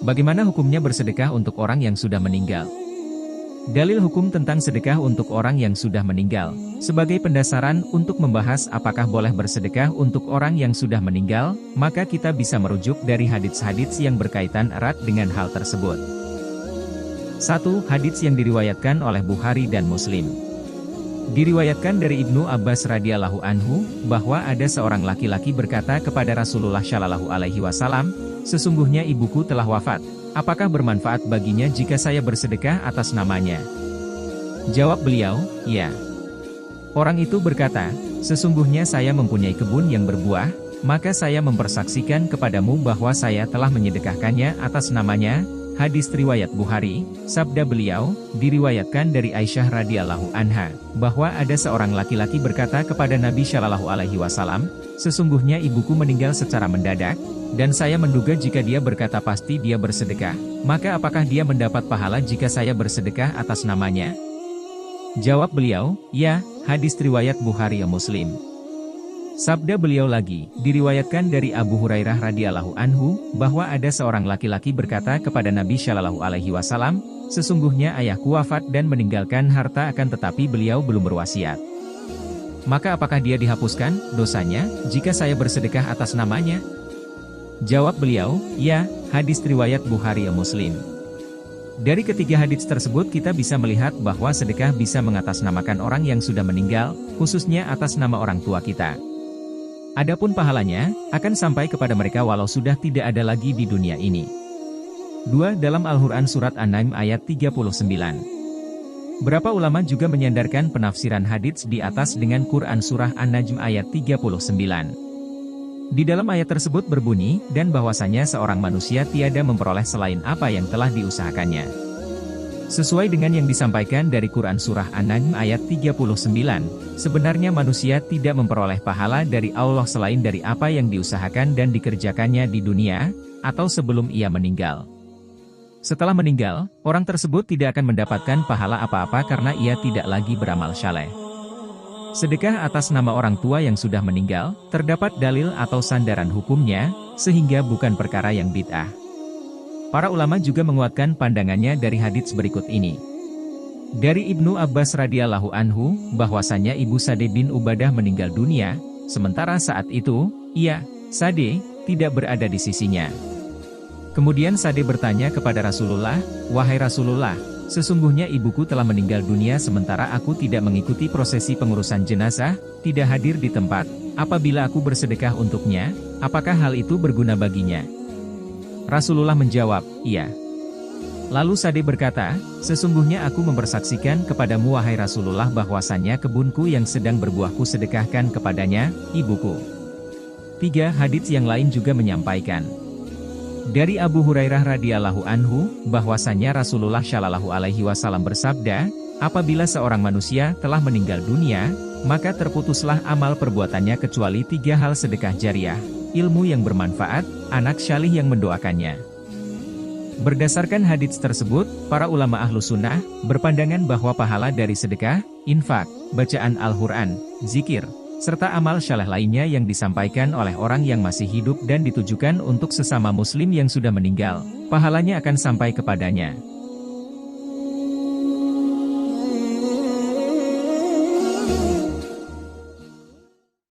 Bagaimana hukumnya bersedekah untuk orang yang sudah meninggal? Dalil hukum tentang sedekah untuk orang yang sudah meninggal. Sebagai pendasaran untuk membahas apakah boleh bersedekah untuk orang yang sudah meninggal, maka kita bisa merujuk dari hadits-hadits yang berkaitan erat dengan hal tersebut. 1. Hadits yang diriwayatkan oleh Bukhari dan Muslim. Diriwayatkan dari Ibnu Abbas radhiyallahu anhu, bahwa ada seorang laki-laki berkata kepada Rasulullah shallallahu alaihi wasallam, "Sesungguhnya ibuku telah wafat. Apakah bermanfaat baginya jika saya bersedekah atas namanya?" Jawab beliau, "Ya." Orang itu berkata, "Sesungguhnya saya mempunyai kebun yang berbuah, maka saya mempersaksikan kepadamu bahwa saya telah menyedekahkannya atas namanya." Hadis riwayat Bukhari. Sabda beliau, diriwayatkan dari Aisyah radhiyallahu anha, bahwa ada seorang laki-laki berkata kepada Nabi Shallallahu alaihi wasallam, "Sesungguhnya ibuku meninggal secara mendadak, dan saya menduga jika dia berkata pasti dia bersedekah, maka apakah dia mendapat pahala jika saya bersedekah atas namanya?" Jawab beliau, "Ya." Hadis riwayat Bukhari dan Muslim. Sabda beliau lagi, diriwayatkan dari Abu Hurairah radhiyallahu anhu, bahwa ada seorang laki-laki berkata kepada Nabi Shallallahu alaihi wasallam, "Sesungguhnya ayahku wafat dan meninggalkan harta, akan tetapi beliau belum berwasiat. Maka apakah dia dihapuskan dosanya jika saya bersedekah atas namanya?" Jawab beliau, "Ya." Hadis riwayat Bukhari dan Muslim. Dari ketiga hadits tersebut kita bisa melihat bahwa sedekah bisa mengatasnamakan orang yang sudah meninggal, khususnya atas nama orang tua kita. Adapun pahalanya, akan sampai kepada mereka walau sudah tidak ada lagi di dunia ini. 2. Dalam Al-Quran Surat An-Najm ayat 39. Berapa ulama juga menyandarkan penafsiran hadits di atas dengan Quran Surah An-Najm ayat 39. Di dalam ayat tersebut berbunyi, dan bahwasanya seorang manusia tiada memperoleh selain apa yang telah diusahakannya. Sesuai dengan yang disampaikan dari Quran Surah An-Najm ayat 39, sebenarnya manusia tidak memperoleh pahala dari Allah selain dari apa yang diusahakan dan dikerjakannya di dunia, atau sebelum ia meninggal. Setelah meninggal, orang tersebut tidak akan mendapatkan pahala apa-apa karena ia tidak lagi beramal saleh. Sedekah atas nama orang tua yang sudah meninggal, terdapat dalil atau sandaran hukumnya, sehingga bukan perkara yang bid'ah. Para ulama juga menguatkan pandangannya dari hadits berikut ini. Dari Ibnu Abbas radhiyallahu anhu, bahwasanya ibu Sa'd bin Ubadah meninggal dunia, sementara saat itu, ia, Sa'd, tidak berada di sisinya. Kemudian Sa'd bertanya kepada Rasulullah, "Wahai Rasulullah, sesungguhnya ibuku telah meninggal dunia sementara aku tidak mengikuti prosesi pengurusan jenazah, tidak hadir di tempat. Apabila aku bersedekah untuknya, apakah hal itu berguna baginya?" Rasulullah menjawab, "Iya." Lalu Sa'd berkata, "Sesungguhnya aku mempersaksikan kepadamu wahai Rasulullah bahwasannya kebunku yang sedang berbuahku sedekahkan kepadanya, ibuku." 3. Hadits yang lain juga menyampaikan. Dari Abu Hurairah radhiyallahu anhu, bahwasannya Rasulullah shallallahu alaihi wasallam bersabda, "Apabila seorang manusia telah meninggal dunia, maka terputuslah amal perbuatannya kecuali 3 hal: sedekah jariah, ilmu yang bermanfaat, anak salih yang mendoakannya." Berdasarkan hadits tersebut, para ulama ahlu sunnah berpandangan bahwa pahala dari sedekah, infak, bacaan Al-Quran, zikir, serta amal saleh lainnya yang disampaikan oleh orang yang masih hidup dan ditujukan untuk sesama muslim yang sudah meninggal, pahalanya akan sampai kepadanya.